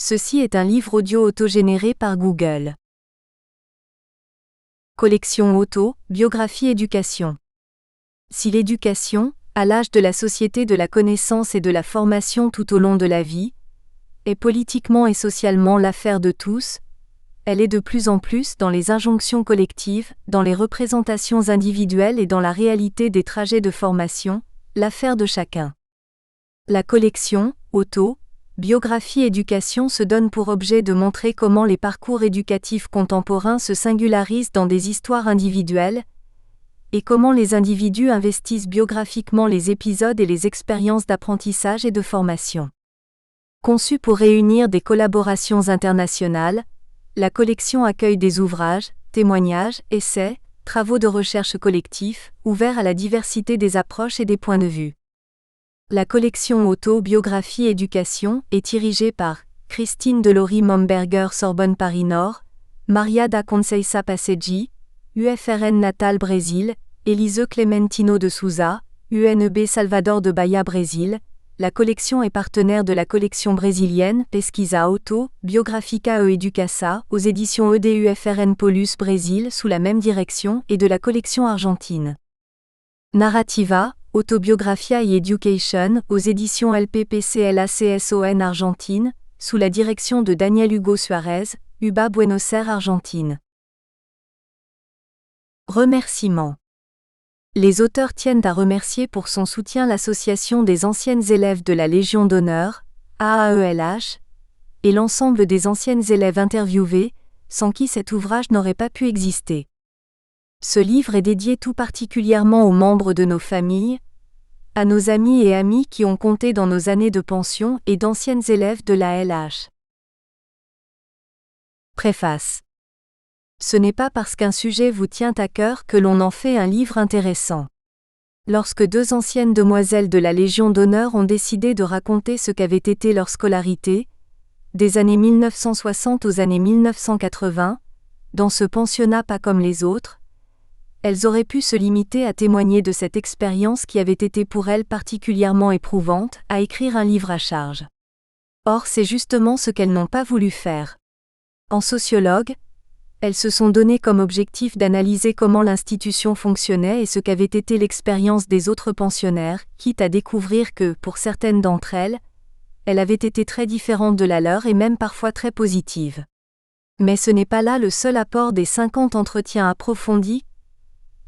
Ceci est un livre audio autogénéré par Google. Collection auto, biographie éducation. Si l'éducation, à l'âge de la société de la connaissance et de la formation tout au long de la vie, est politiquement et socialement l'affaire de tous, elle est de plus en plus dans les injonctions collectives, dans les représentations individuelles et dans la réalité des trajets de formation, l'affaire de chacun. La collection, auto, biographie éducation se donne pour objet de montrer comment les parcours éducatifs contemporains se singularisent dans des histoires individuelles, et comment les individus investissent biographiquement les épisodes et les expériences d'apprentissage et de formation. Conçue pour réunir des collaborations internationales, la collection accueille des ouvrages, témoignages, essais, travaux de recherche collectifs, ouverts à la diversité des approches et des points de vue. La collection auto-biographie éducation est dirigée par Christine Delory Momberger Sorbonne Paris Nord, Maria da Conceição Passeggi, UFRN Natal Brésil, Eliseu Clementino de Souza, UNEB Salvador de Bahia Brésil. La collection est partenaire de la collection brésilienne Pesquisa Auto, Biográfica e Educação aux éditions EDUFRN Paulus Brésil sous la même direction et de la collection argentine. Narrativa, Autobiografia y Education aux éditions LPPCLACSON Argentine, sous la direction de Daniel Hugo Suarez, UBA Buenos Aires Argentine. Remerciements. Les auteurs tiennent à remercier pour son soutien l'Association des anciennes élèves de la Légion d'honneur, AAELH, et l'ensemble des anciennes élèves interviewées, sans qui cet ouvrage n'aurait pas pu exister. Ce livre est dédié tout particulièrement aux membres de nos familles, à nos amis et amis qui ont compté dans nos années de pension et d'anciennes élèves de la LH. Préface. Ce n'est pas parce qu'un sujet vous tient à cœur que l'on en fait un livre intéressant. Lorsque deux anciennes demoiselles de la Légion d'honneur ont décidé de raconter ce qu'avait été leur scolarité, des années 1960 aux années 1980, dans ce pensionnat pas comme les autres, elles auraient pu se limiter à témoigner de cette expérience qui avait été pour elles particulièrement éprouvante, à écrire un livre à charge. Or c'est justement ce qu'elles n'ont pas voulu faire. En sociologue, elles se sont donné comme objectif d'analyser comment l'institution fonctionnait et ce qu'avait été l'expérience des autres pensionnaires, quitte à découvrir que, pour certaines d'entre elles, elle avait été très différente de la leur et même parfois très positive. Mais ce n'est pas là le seul apport des 50 entretiens approfondis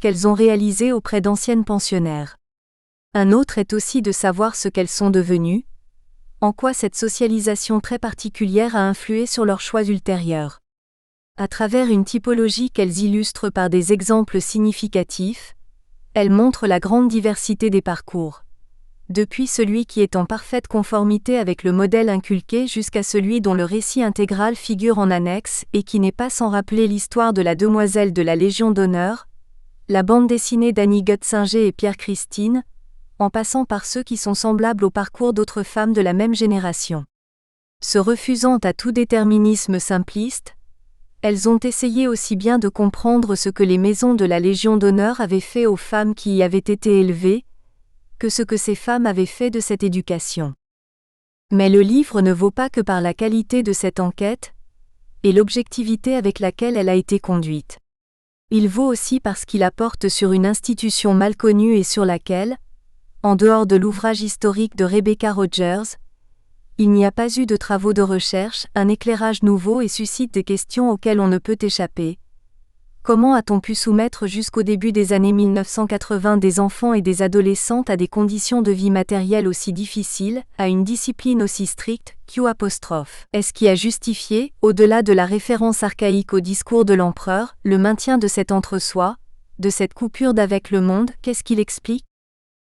qu'elles ont réalisés auprès d'anciennes pensionnaires. Un autre est aussi de savoir ce qu'elles sont devenues, en quoi cette socialisation très particulière a influé sur leurs choix ultérieurs. À travers une typologie qu'elles illustrent par des exemples significatifs, elles montrent la grande diversité des parcours. Depuis celui qui est en parfaite conformité avec le modèle inculqué jusqu'à celui dont le récit intégral figure en annexe et qui n'est pas sans rappeler l'histoire de la demoiselle de la Légion d'honneur, la bande dessinée d'Annie Gutzinger et Pierre Christine, en passant par ceux qui sont semblables au parcours d'autres femmes de la même génération. Se refusant à tout déterminisme simpliste, elles ont essayé aussi bien de comprendre ce que les maisons de la Légion d'honneur avaient fait aux femmes qui y avaient été élevées, que ce que ces femmes avaient fait de cette éducation. Mais le livre ne vaut pas que par la qualité de cette enquête, et l'objectivité avec laquelle elle a été conduite. Il vaut aussi parce qu'il apporte sur une institution mal connue et sur laquelle, en dehors de l'ouvrage historique de Rebecca Rogers, il n'y a pas eu de travaux de recherche, un éclairage nouveau et suscite des questions auxquelles on ne peut échapper. Comment a-t-on pu soumettre jusqu'au début des années 1980 des enfants et des adolescentes à des conditions de vie matérielle aussi difficiles, à une discipline aussi stricte, Q'? Est-ce qui a justifié, au-delà de la référence archaïque au discours de l'empereur, le maintien de cet entre-soi, de cette coupure d'avec le monde? Qu'est-ce qu'il explique?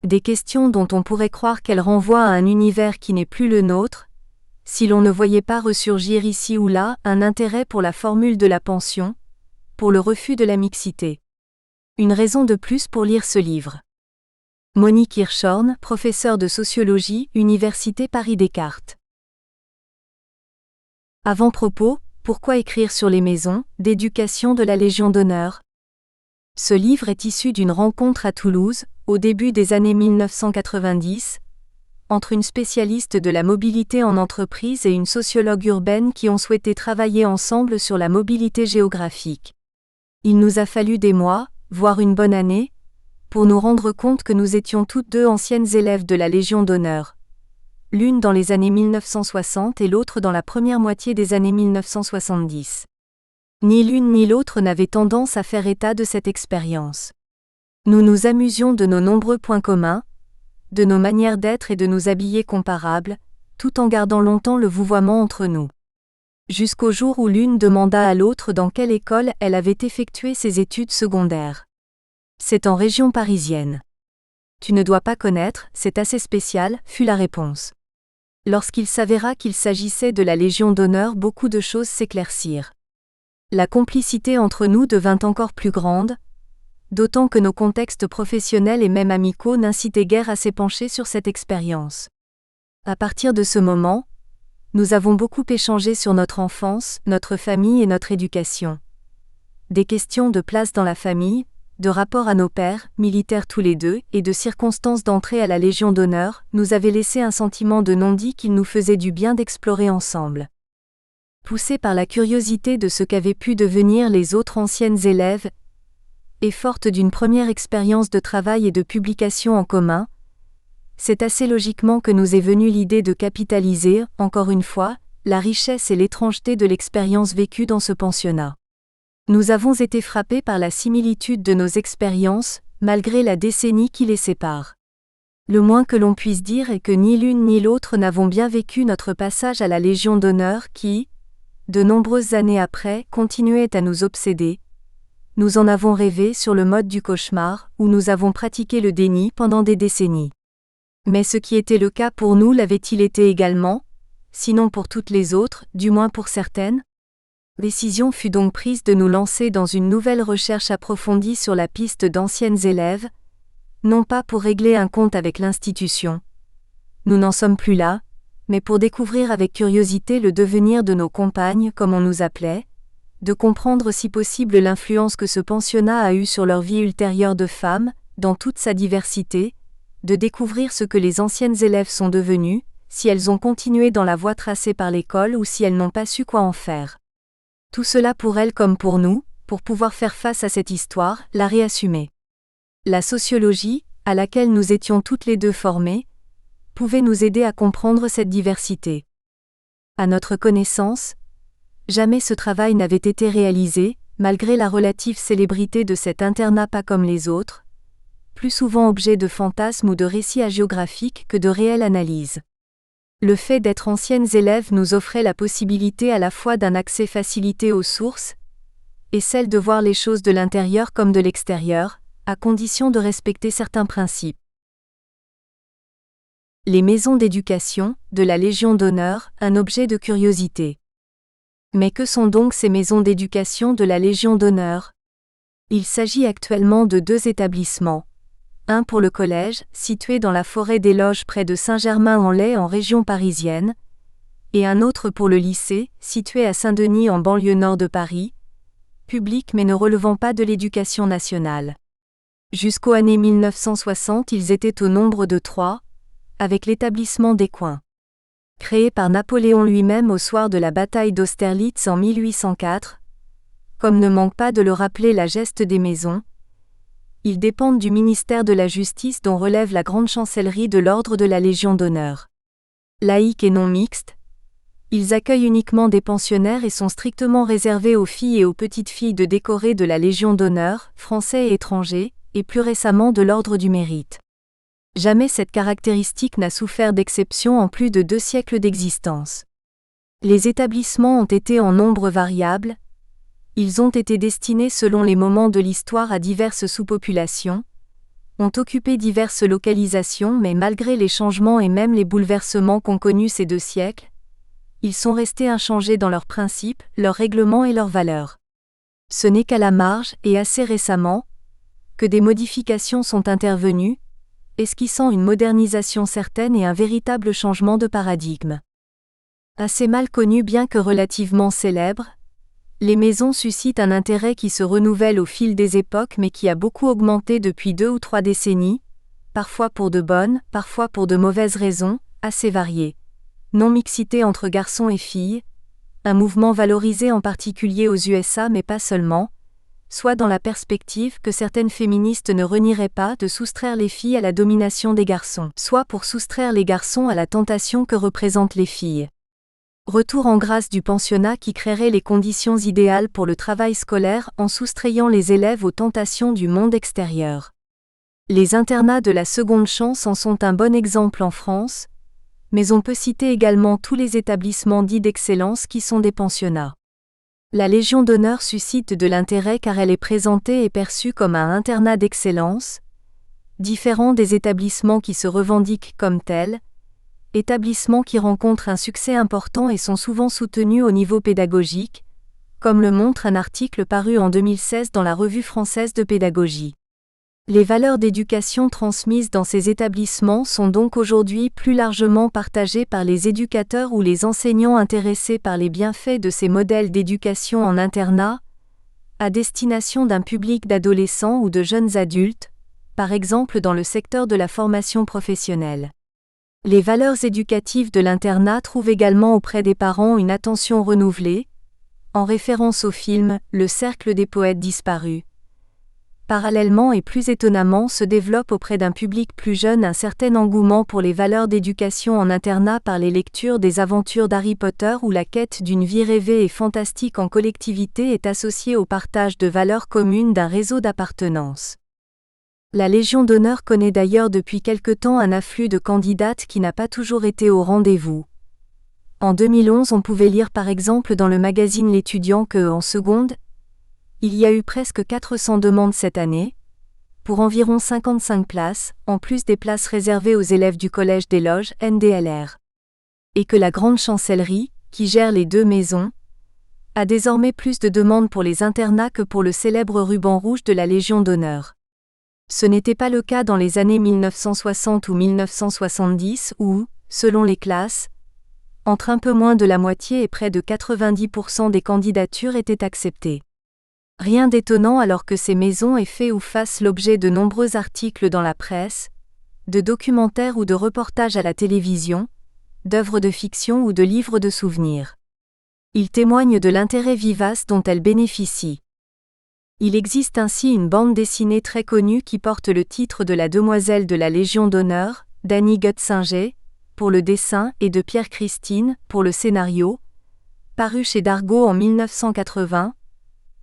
Des questions dont on pourrait croire qu'elles renvoient à un univers qui n'est plus le nôtre, si l'on ne voyait pas ressurgir ici ou là un intérêt pour la formule de la pension, pour le refus de la mixité. Une raison de plus pour lire ce livre. Monique Hirschhorn, professeure de sociologie, Université Paris-Descartes. Avant-propos, pourquoi écrire sur les maisons d'éducation de la Légion d'honneur? Ce livre est issu d'une rencontre à Toulouse, au début des années 1990, entre une spécialiste de la mobilité en entreprise et une sociologue urbaine qui ont souhaité travailler ensemble sur la mobilité géographique. Il nous a fallu des mois, voire une bonne année, pour nous rendre compte que nous étions toutes deux anciennes élèves de la Légion d'honneur. L'une dans les années 1960 et l'autre dans la première moitié des années 1970. Ni l'une ni l'autre n'avaient tendance à faire état de cette expérience. Nous nous amusions de nos nombreux points communs, de nos manières d'être et de nous habiller comparables, tout en gardant longtemps le vouvoiement entre nous. Jusqu'au jour où l'une demanda à l'autre dans quelle école elle avait effectué ses études secondaires. C'est en région parisienne. Tu ne dois pas connaître, c'est assez spécial, fut la réponse. Lorsqu'il s'avéra qu'il s'agissait de la Légion d'honneur, beaucoup de choses s'éclaircirent. La complicité entre nous devint encore plus grande, d'autant que nos contextes professionnels et même amicaux n'incitaient guère à s'épancher sur cette expérience. À partir de ce moment, nous avons beaucoup échangé sur notre enfance, notre famille et notre éducation. Des questions de place dans la famille, de rapport à nos pères, militaires tous les deux, et de circonstances d'entrée à la Légion d'honneur, nous avaient laissé un sentiment de non-dit qu'il nous faisait du bien d'explorer ensemble. Poussés par la curiosité de ce qu'avaient pu devenir les autres anciennes élèves, et forte d'une première expérience de travail et de publication en commun, c'est assez logiquement que nous est venue l'idée de capitaliser, encore une fois, la richesse et l'étrangeté de l'expérience vécue dans ce pensionnat. Nous avons été frappés par la similitude de nos expériences, malgré la décennie qui les sépare. Le moins que l'on puisse dire est que ni l'une ni l'autre n'avons bien vécu notre passage à la Légion d'honneur qui, de nombreuses années après, continuait à nous obséder. Nous en avons rêvé sur le mode du cauchemar, où nous avons pratiqué le déni pendant des décennies. Mais ce qui était le cas pour nous l'avait-il été également, sinon pour toutes les autres, du moins pour certaines? Décision fut donc prise de nous lancer dans une nouvelle recherche approfondie sur la piste d'anciennes élèves, non pas pour régler un compte avec l'institution. Nous n'en sommes plus là, mais pour découvrir avec curiosité le devenir de nos compagnes, comme on nous appelait, de comprendre si possible l'influence que ce pensionnat a eue sur leur vie ultérieure de femmes, dans toute sa diversité, de découvrir ce que les anciennes élèves sont devenues, si elles ont continué dans la voie tracée par l'école ou si elles n'ont pas su quoi en faire. Tout cela pour elles comme pour nous, pour pouvoir faire face à cette histoire, la réassumer. La sociologie, à laquelle nous étions toutes les deux formées, pouvait nous aider à comprendre cette diversité. À notre connaissance, jamais ce travail n'avait été réalisé, malgré la relative célébrité de cet internat pas comme les autres, plus souvent objet de fantasmes ou de récits hagiographiques que de réelle analyse. Le fait d'être anciennes élèves nous offrait la possibilité à la fois d'un accès facilité aux sources, et celle de voir les choses de l'intérieur comme de l'extérieur, à condition de respecter certains principes. Les maisons d'éducation, de la Légion d'honneur, un objet de curiosité. Mais que sont donc ces maisons d'éducation de la Légion d'honneur? Il s'agit actuellement de 2 établissements. Un pour le collège, situé dans la forêt des Loges près de Saint-Germain-en-Laye en région parisienne, et un autre pour le lycée, situé à Saint-Denis en banlieue nord de Paris, public mais ne relevant pas de l'éducation nationale. Jusqu'aux années 1960, ils étaient au nombre de 3, avec l'établissement d'Écouen. Créé par Napoléon lui-même au soir de la bataille d'Austerlitz en 1804, comme ne manque pas de le rappeler la geste des maisons, ils dépendent du ministère de la Justice dont relève la grande chancellerie de l'ordre de la Légion d'honneur. Laïques et non mixtes, ils accueillent uniquement des pensionnaires et sont strictement réservés aux filles et aux petites filles de décorés de la Légion d'honneur, français et étrangers, et plus récemment de l'ordre du mérite. Jamais cette caractéristique n'a souffert d'exception en plus de 2 siècles d'existence. Les établissements ont été en nombre variable. Ils ont été destinés selon les moments de l'histoire à diverses sous-populations, ont occupé diverses localisations mais malgré les changements et même les bouleversements qu'ont connus ces 2 siècles, ils sont restés inchangés dans leurs principes, leurs règlements et leurs valeurs. Ce n'est qu'à la marge, et assez récemment, que des modifications sont intervenues, esquissant une modernisation certaine et un véritable changement de paradigme. Assez mal connues bien que relativement célèbres, les maisons suscitent un intérêt qui se renouvelle au fil des époques mais qui a beaucoup augmenté depuis 2 ou 3 décennies, parfois pour de bonnes, parfois pour de mauvaises raisons, assez variées. Non-mixité entre garçons et filles, un mouvement valorisé en particulier aux USA mais pas seulement, soit dans la perspective que certaines féministes ne renieraient pas de soustraire les filles à la domination des garçons, soit pour soustraire les garçons à la tentation que représentent les filles. Retour en grâce du pensionnat qui créerait les conditions idéales pour le travail scolaire en soustrayant les élèves aux tentations du monde extérieur. Les internats de la seconde chance en sont un bon exemple en France, mais on peut citer également tous les établissements dits d'excellence qui sont des pensionnats. La Légion d'honneur suscite de l'intérêt car elle est présentée et perçue comme un internat d'excellence, différent des établissements qui se revendiquent comme tels, établissements qui rencontrent un succès important et sont souvent soutenus au niveau pédagogique, comme le montre un article paru en 2016 dans la Revue française de pédagogie. Les valeurs d'éducation transmises dans ces établissements sont donc aujourd'hui plus largement partagées par les éducateurs ou les enseignants intéressés par les bienfaits de ces modèles d'éducation en internat, à destination d'un public d'adolescents ou de jeunes adultes, par exemple dans le secteur de la formation professionnelle. Les valeurs éducatives de l'internat trouvent également auprès des parents une attention renouvelée, en référence au film « Le cercle des poètes disparus ». Parallèlement et plus étonnamment se développe auprès d'un public plus jeune un certain engouement pour les valeurs d'éducation en internat par les lectures des aventures d'Harry Potter où la quête d'une vie rêvée et fantastique en collectivité est associée au partage de valeurs communes d'un réseau d'appartenance. La Légion d'honneur connaît d'ailleurs depuis quelque temps un afflux de candidates qui n'a pas toujours été au rendez-vous. En 2011, on pouvait lire par exemple dans le magazine L'Étudiant que, en seconde, il y a eu presque 400 demandes cette année, pour environ 55 places, en plus des places réservées aux élèves du Collège des Loges NDLR. Et que la Grande Chancellerie, qui gère les deux maisons, a désormais plus de demandes pour les internats que pour le célèbre ruban rouge de la Légion d'honneur. Ce n'était pas le cas dans les années 1960 ou 1970 où, selon les classes, entre un peu moins de la moitié et près de 90% des candidatures étaient acceptées. Rien d'étonnant alors que ces maisons aient fait ou fassent l'objet de nombreux articles dans la presse, de documentaires ou de reportages à la télévision, d'œuvres de fiction ou de livres de souvenirs. Ils témoignent de l'intérêt vivace dont elles bénéficient. Il existe ainsi une bande dessinée très connue qui porte le titre de La Demoiselle de la Légion d'honneur, d'Annie Guttsinger, pour le dessin et de Pierre Christine, pour le scénario, paru chez Dargaud en 1980,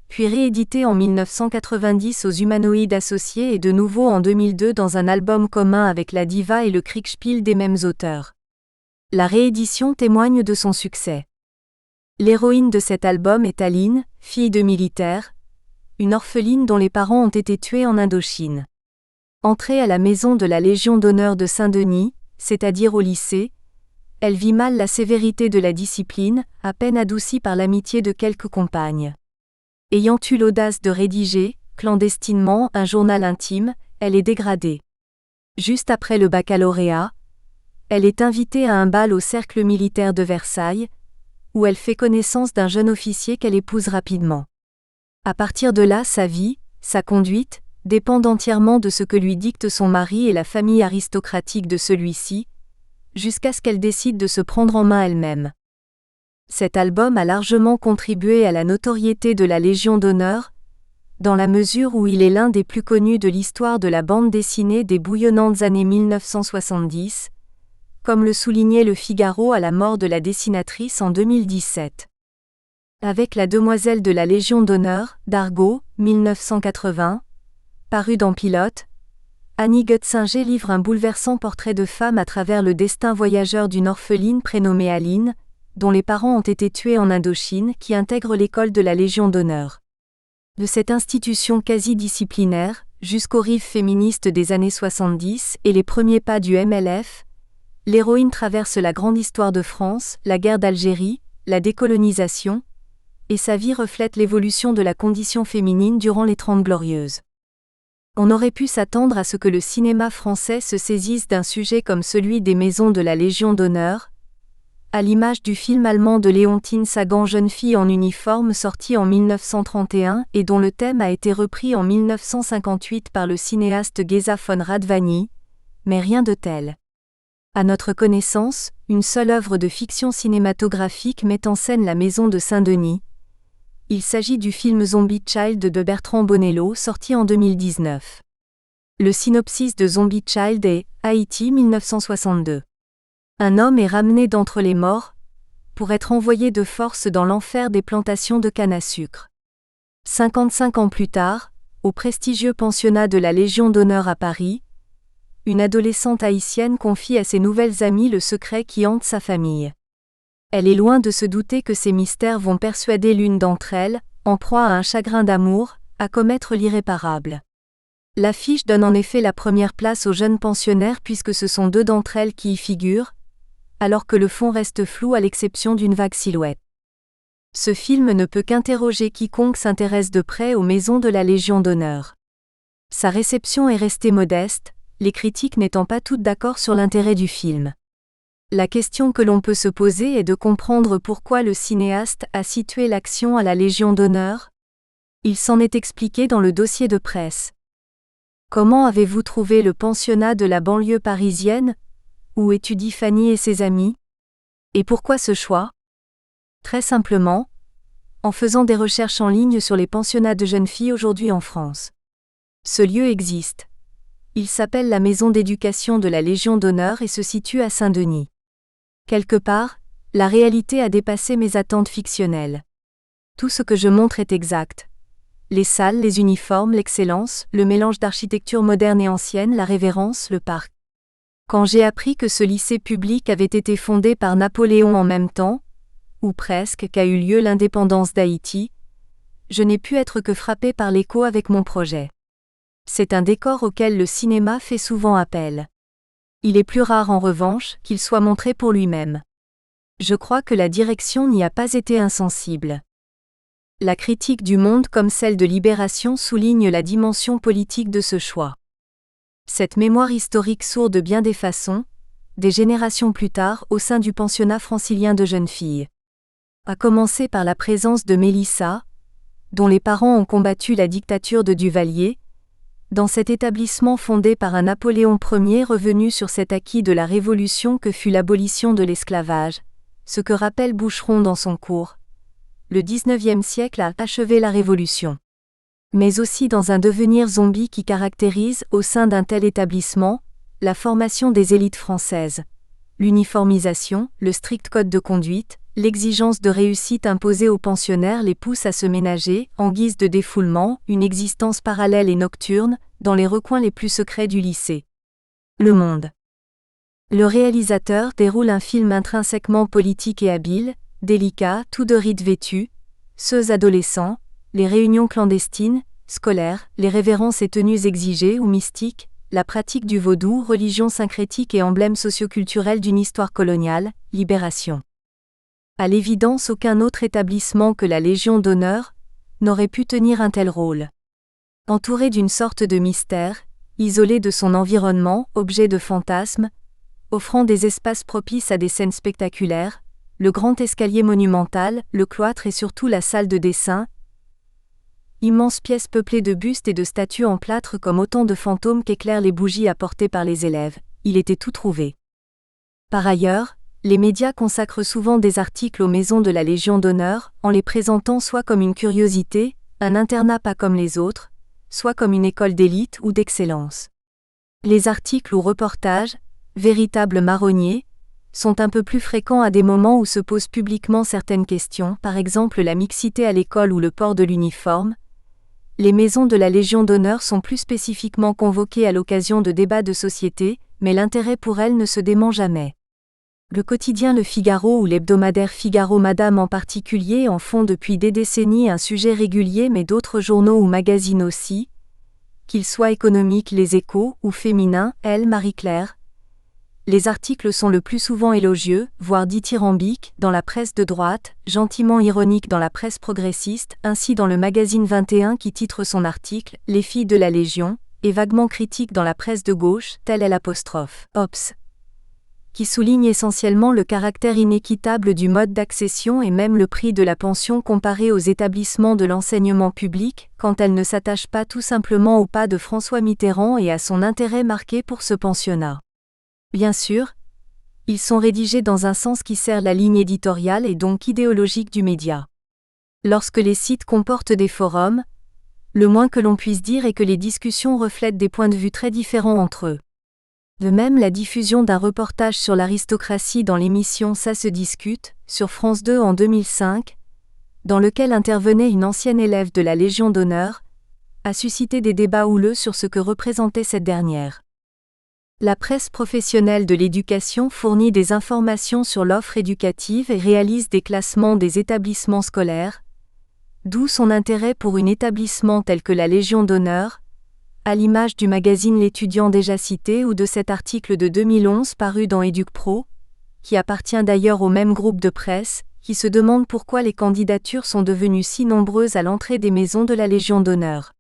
puis réédité en 1990 aux Humanoïdes Associés et de nouveau en 2002 dans un album commun avec la diva et le Kriegspiel des mêmes auteurs. La réédition témoigne de son succès. L'héroïne de cet album est Aline, fille de militaire, une orpheline dont les parents ont été tués en Indochine. Entrée à la maison de la Légion d'honneur de Saint-Denis, c'est-à-dire au lycée, elle vit mal la sévérité de la discipline, à peine adoucie par l'amitié de quelques compagnes. Ayant eu l'audace de rédiger, clandestinement, un journal intime, elle est dégradée. Juste après le baccalauréat, elle est invitée à un bal au cercle militaire de Versailles, où elle fait connaissance d'un jeune officier qu'elle épouse rapidement. À partir de là, sa vie, sa conduite, dépendent entièrement de ce que lui dicte son mari et la famille aristocratique de celui-ci, jusqu'à ce qu'elle décide de se prendre en main elle-même. Cet album a largement contribué à la notoriété de la Légion d'honneur, dans la mesure où il est l'un des plus connus de l'histoire de la bande dessinée des bouillonnantes années 1970, comme le soulignait Le Figaro à la mort de la dessinatrice en 2017. Avec La Demoiselle de la Légion d'honneur, Dargaud, 1980, paru dans Pilote, Annie Guttsinger livre un bouleversant portrait de femme à travers le destin voyageur d'une orpheline prénommée Aline, dont les parents ont été tués en Indochine, qui intègre l'école de la Légion d'honneur. De cette institution quasi-disciplinaire, jusqu'aux rives féministes des années 70 et les premiers pas du MLF, l'héroïne traverse la grande histoire de France, la guerre d'Algérie, la décolonisation, et sa vie reflète l'évolution de la condition féminine durant les 30 Glorieuses. On aurait pu s'attendre à ce que le cinéma français se saisisse d'un sujet comme celui des maisons de la Légion d'honneur, à l'image du film allemand de Léontine Sagan Jeune fille en uniforme sorti en 1931 et dont le thème a été repris en 1958 par le cinéaste Geza von Radványi, Mais rien de tel. À notre connaissance, une seule œuvre de fiction cinématographique met en scène la maison de Saint-Denis. Il s'agit du film Zombie Child de Bertrand Bonello sorti en 2019. Le synopsis de Zombie Child est Haïti 1962. Un homme est ramené d'entre les morts pour être envoyé de force dans l'enfer des plantations de canne à sucre. 55 ans plus tard, au prestigieux pensionnat de la Légion d'honneur à Paris, une adolescente haïtienne confie à ses nouvelles amies le secret qui hante sa famille. Elle est loin de se douter que ces mystères vont persuader l'une d'entre elles, en proie à un chagrin d'amour, à commettre l'irréparable. L'affiche donne en effet la première place aux jeunes pensionnaires puisque ce sont deux d'entre elles qui y figurent, alors que le fond reste flou à l'exception d'une vague silhouette. Ce film ne peut qu'interroger quiconque s'intéresse de près aux maisons de la Légion d'honneur. Sa réception est restée modeste, les critiques n'étant pas toutes d'accord sur l'intérêt du film. La question que l'on peut se poser est de comprendre pourquoi le cinéaste a situé l'action à la Légion d'honneur. Il s'en est expliqué dans le dossier de presse. Comment avez-vous trouvé le pensionnat de la banlieue parisienne, où étudient Fanny et ses amis? Et pourquoi ce choix? Très simplement, en faisant des recherches en ligne sur les pensionnats de jeunes filles aujourd'hui en France. Ce lieu existe. Il s'appelle la Maison d'éducation de la Légion d'honneur et se situe à Saint-Denis. Quelque part, la réalité a dépassé mes attentes fictionnelles. Tout ce que je montre est exact. Les salles, les uniformes, l'excellence, le mélange d'architecture moderne et ancienne, la révérence, le parc. Quand j'ai appris que ce lycée public avait été fondé par Napoléon en même temps, ou presque, qu'a eu lieu l'indépendance d'Haïti, je n'ai pu être que frappé par l'écho avec mon projet. C'est un décor auquel le cinéma fait souvent appel. Il est plus rare en revanche qu'il soit montré pour lui-même. Je crois que la direction n'y a pas été insensible. La critique du Monde comme celle de Libération souligne la dimension politique de ce choix. Cette mémoire historique sourde bien des façons, des générations plus tard au sein du pensionnat francilien de jeunes filles. À commencer par la présence de Mélissa, dont les parents ont combattu la dictature de Duvalier, dans cet établissement fondé par un Napoléon Ier revenu sur cet acquis de la Révolution que fut l'abolition de l'esclavage, ce que rappelle Boucheron dans son cours. Le XIXe siècle a achevé la Révolution. Mais aussi dans un devenir zombie qui caractérise, au sein d'un tel établissement, la formation des élites françaises. L'uniformisation, le strict code de conduite, l'exigence de réussite imposée aux pensionnaires les pousse à se ménager, en guise de défoulement, une existence parallèle et nocturne, dans les recoins les plus secrets du lycée. Le Monde. Le réalisateur déroule un film intrinsèquement politique et habile, délicat, tout de rides vêtus, ceux adolescents, les réunions clandestines, scolaires, les révérences et tenues exigées ou mystiques, la pratique du vaudou, religion syncrétique et emblème socioculturel d'une histoire coloniale, Libération. À l'évidence, aucun autre établissement que la Légion d'honneur n'aurait pu tenir un tel rôle. Entouré d'une sorte de mystère, isolé de son environnement, objet de fantasme, offrant des espaces propices à des scènes spectaculaires, le grand escalier monumental, le cloître et surtout la salle de dessin, immense pièce peuplée de bustes et de statues en plâtre comme autant de fantômes qu'éclairent les bougies apportées par les élèves, il était tout trouvé. Par ailleurs, les médias consacrent souvent des articles aux maisons de la Légion d'honneur, en les présentant soit comme une curiosité, un internat pas comme les autres, soit comme une école d'élite ou d'excellence. Les articles ou reportages, véritables marronniers, sont un peu plus fréquents à des moments où se posent publiquement certaines questions, par exemple la mixité à l'école ou le port de l'uniforme. Les maisons de la Légion d'honneur sont plus spécifiquement convoquées à l'occasion de débats de société, mais l'intérêt pour elles ne se dément jamais. Le quotidien Le Figaro ou l'hebdomadaire Figaro Madame en particulier en font depuis des décennies un sujet régulier, mais d'autres journaux ou magazines aussi, qu'ils soient économiques Les Échos ou féminins, Elle, Marie-Claire. Les articles sont le plus souvent élogieux, voire dithyrambiques, dans la presse de droite, gentiment ironiques dans la presse progressiste, ainsi dans le magazine 21 qui titre son article « Les filles de la Légion », et vaguement critiques dans la presse de gauche, telle est Ops, qui souligne essentiellement le caractère inéquitable du mode d'accession et même le prix de la pension comparé aux établissements de l'enseignement public, quand elle ne s'attache pas tout simplement au pas de François Mitterrand et à son intérêt marqué pour ce pensionnat. Bien sûr, ils sont rédigés dans un sens qui sert la ligne éditoriale et donc idéologique du média. Lorsque les sites comportent des forums, le moins que l'on puisse dire est que les discussions reflètent des points de vue très différents entre eux. De même, la diffusion d'un reportage sur l'aristocratie dans l'émission Ça se discute, sur France 2 en 2005, dans lequel intervenait une ancienne élève de la Légion d'honneur, a suscité des débats houleux sur ce que représentait cette dernière. La presse professionnelle de l'éducation fournit des informations sur l'offre éducative et réalise des classements des établissements scolaires, d'où son intérêt pour un établissement tel que la Légion d'honneur, à l'image du magazine L'étudiant déjà cité ou de cet article de 2011 paru dans EducPro, qui appartient d'ailleurs au même groupe de presse, qui se demande pourquoi les candidatures sont devenues si nombreuses à l'entrée des maisons de la Légion d'honneur.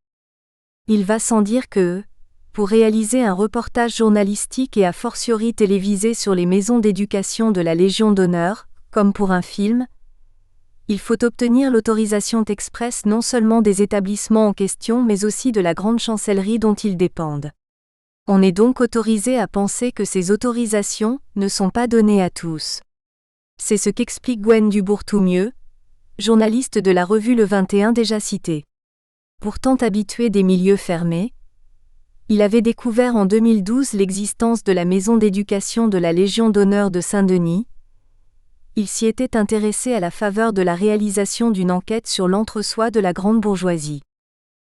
Il va sans dire que, pour réaliser un reportage journalistique et a fortiori télévisé sur les maisons d'éducation de la Légion d'honneur, comme pour un film, il faut obtenir l'autorisation expresse non seulement des établissements en question mais aussi de la grande chancellerie dont ils dépendent. On est donc autorisé à penser que ces autorisations ne sont pas données à tous. C'est ce qu'explique Gwen Dubourg-Toumieux, journaliste de la revue Le 21 déjà citée. Pourtant habitué des milieux fermés, il avait découvert en 2012 l'existence de la maison d'éducation de la Légion d'honneur de Saint-Denis. Il s'y était intéressé à la faveur de la réalisation d'une enquête sur l'entre-soi de la grande bourgeoisie.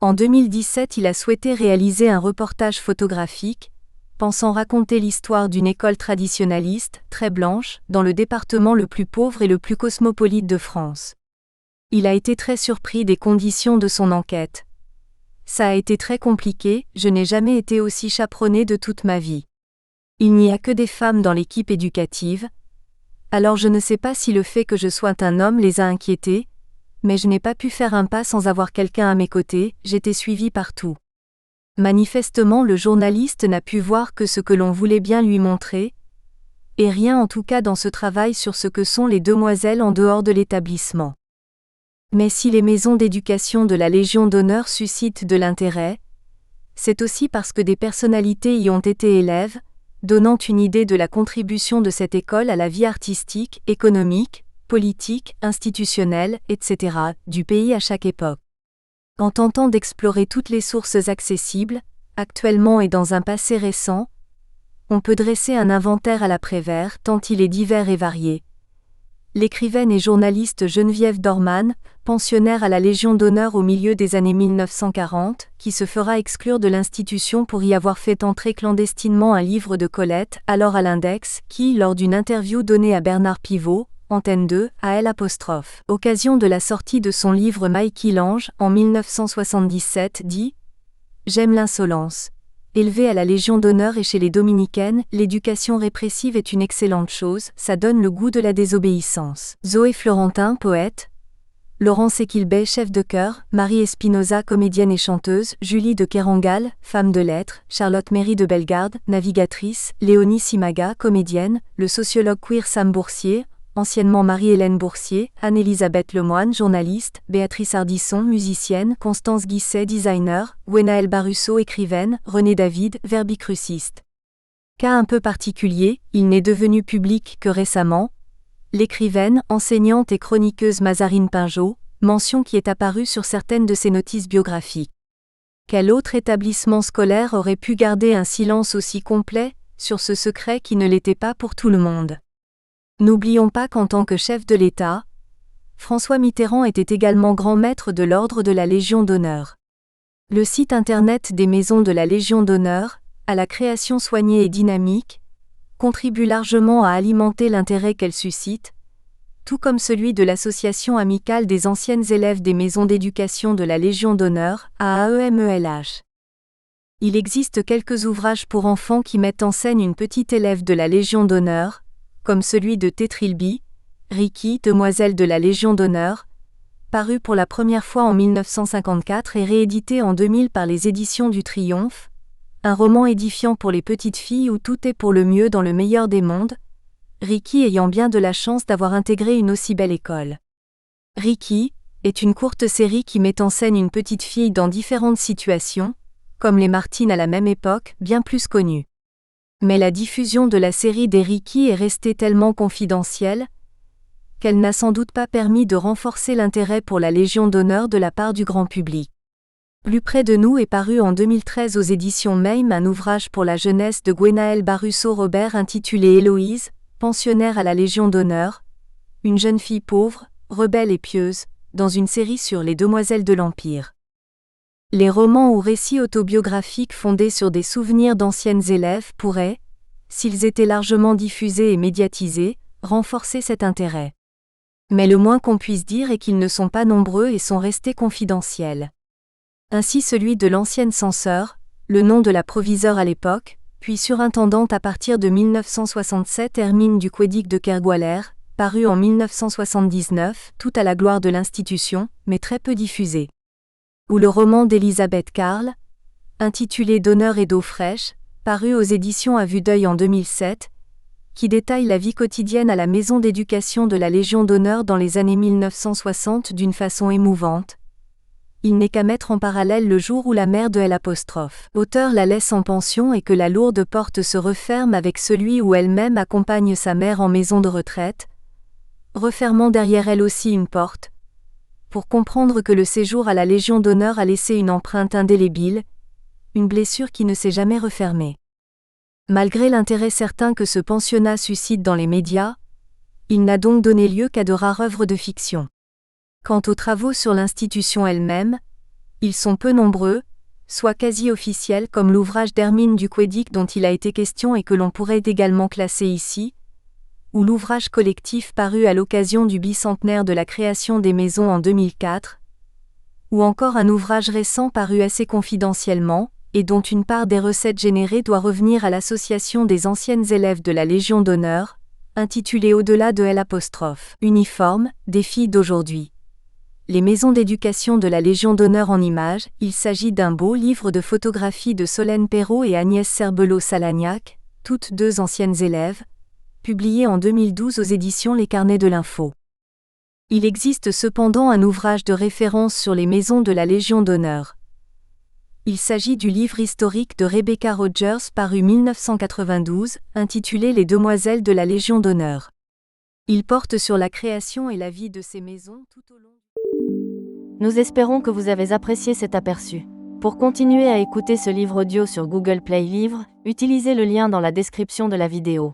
En 2017, il a souhaité réaliser un reportage photographique, pensant raconter l'histoire d'une école traditionnaliste, très blanche, dans le département le plus pauvre et le plus cosmopolite de France. Il a été très surpris des conditions de son enquête. Ça a été très compliqué, je n'ai jamais été aussi chaperonnée de toute ma vie. Il n'y a que des femmes dans l'équipe éducative, alors je ne sais pas si le fait que je sois un homme les a inquiétés, mais je n'ai pas pu faire un pas sans avoir quelqu'un à mes côtés, j'étais suivie partout. Manifestement le journaliste n'a pu voir que ce que l'on voulait bien lui montrer, et rien en tout cas dans ce travail sur ce que sont les demoiselles en dehors de l'établissement. Mais si les maisons d'éducation de la Légion d'honneur suscitent de l'intérêt, c'est aussi parce que des personnalités y ont été élèves, donnant une idée de la contribution de cette école à la vie artistique, économique, politique, institutionnelle, etc., du pays à chaque époque. En tentant d'explorer toutes les sources accessibles, actuellement et dans un passé récent, on peut dresser un inventaire à l'après-vert tant il est divers et varié. L'écrivaine et journaliste Geneviève Dorman, pensionnaire à la Légion d'honneur au milieu des années 1940, qui se fera exclure de l'institution pour y avoir fait entrer clandestinement un livre de Colette, alors à l'Index, qui, lors d'une interview donnée à Bernard Pivot, Antenne 2, à L', occasion de la sortie de son livre Maïkil-Ange, en 1977, dit « J'aime l'insolence. Élevée à la Légion d'honneur et chez les dominicaines, l'éducation répressive est une excellente chose, ça donne le goût de la désobéissance. » Zoé Florentin, poète, Laurence Equilbey, chef de chœur, Marie Espinosa, comédienne et chanteuse, Julie de Kerangal, femme de lettres, Charlotte Méry de Bellegarde, navigatrice, Léonie Simaga, comédienne, le sociologue queer Sam Boursier, anciennement Marie-Hélène Boursier, Anne-Elisabeth Lemoine, journaliste, Béatrice Ardisson, musicienne, Constance Guisset, designer, Gwenaëlle Barusso, écrivaine, René David, verbicruciste. Cas un peu particulier, il n'est devenu public que récemment. L'écrivaine, enseignante et chroniqueuse Mazarine Pinjot, mention qui est apparue sur certaines de ses notices biographiques. Quel autre établissement scolaire aurait pu garder un silence aussi complet sur ce secret qui ne l'était pas pour tout le monde? N'oublions pas qu'en tant que chef de l'État, François Mitterrand était également grand maître de l'ordre de la Légion d'honneur. Le site internet des maisons de la Légion d'honneur, à la création soignée et dynamique, contribue largement à alimenter l'intérêt qu'elle suscite, tout comme celui de l'Association amicale des anciennes élèves des maisons d'éducation de la Légion d'honneur, AAEMELH. Il existe quelques ouvrages pour enfants qui mettent en scène une petite élève de la Légion d'honneur, comme celui de Tétrilby, Ricky, demoiselle de la Légion d'honneur, paru pour la première fois en 1954 et réédité en 2000 par les éditions du Triomphe, un roman édifiant pour les petites filles où tout est pour le mieux dans le meilleur des mondes, Ricky ayant bien de la chance d'avoir intégré une aussi belle école. Ricky est une courte série qui met en scène une petite fille dans différentes situations, comme les Martine à la même époque, bien plus connues. Mais la diffusion de la série des Ricky est restée tellement confidentielle qu'elle n'a sans doute pas permis de renforcer l'intérêt pour la Légion d'honneur de la part du grand public. Plus près de nous est paru en 2013 aux éditions Mayme un ouvrage pour la jeunesse de Gwenaëlle Barusso-Robert intitulé Héloïse, pensionnaire à la Légion d'honneur, une jeune fille pauvre, rebelle et pieuse, dans une série sur les demoiselles de l'Empire. Les romans ou récits autobiographiques fondés sur des souvenirs d'anciennes élèves pourraient, s'ils étaient largement diffusés et médiatisés, renforcer cet intérêt. Mais le moins qu'on puisse dire est qu'ils ne sont pas nombreux et sont restés confidentiels. Ainsi celui de l'ancienne censeur, le nom de la proviseure à l'époque, puis surintendante à partir de 1967 Hermine du Quédic de Kergualer, paru en 1979, tout à la gloire de l'institution, mais très peu diffusé. Ou le roman d'Elisabeth Karl, intitulé D'honneur et d'eau fraîche, paru aux éditions à vue d'œil en 2007, qui détaille la vie quotidienne à la maison d'éducation de la Légion d'honneur dans les années 1960 d'une façon émouvante. Il n'est qu'à mettre en parallèle le jour où la mère de l'auteur la laisse en pension et que la lourde porte se referme avec celui où elle-même accompagne sa mère en maison de retraite, refermant derrière elle aussi une porte, pour comprendre que le séjour à la Légion d'honneur a laissé une empreinte indélébile, une blessure qui ne s'est jamais refermée. Malgré l'intérêt certain que ce pensionnat suscite dans les médias, il n'a donc donné lieu qu'à de rares œuvres de fiction. Quant aux travaux sur l'institution elle-même, ils sont peu nombreux, soit quasi officiels comme l'ouvrage d'Hermine du Quédic dont il a été question et que l'on pourrait également classer ici, ou l'ouvrage collectif paru à l'occasion du bicentenaire de la création des maisons en 2004, ou encore un ouvrage récent paru assez confidentiellement, et dont une part des recettes générées doit revenir à l'association des anciennes élèves de la Légion d'honneur, intitulé Au-delà de uniforme, des filles d'aujourd'hui. Les maisons d'éducation de la Légion d'honneur en images, il s'agit d'un beau livre de photographies de Solène Perrault et Agnès Serbelot-Salagnac, toutes deux anciennes élèves, publié en 2012 aux éditions Les Carnets de l'Info. Il existe cependant un ouvrage de référence sur les maisons de la Légion d'honneur. Il s'agit du livre historique de Rebecca Rogers paru 1992, intitulé Les Demoiselles de la Légion d'honneur. Il porte sur la création et la vie de ces maisons tout au long. Nous espérons que vous avez apprécié cet aperçu. Pour continuer à écouter ce livre audio sur Google Play Livres, utilisez le lien dans la description de la vidéo.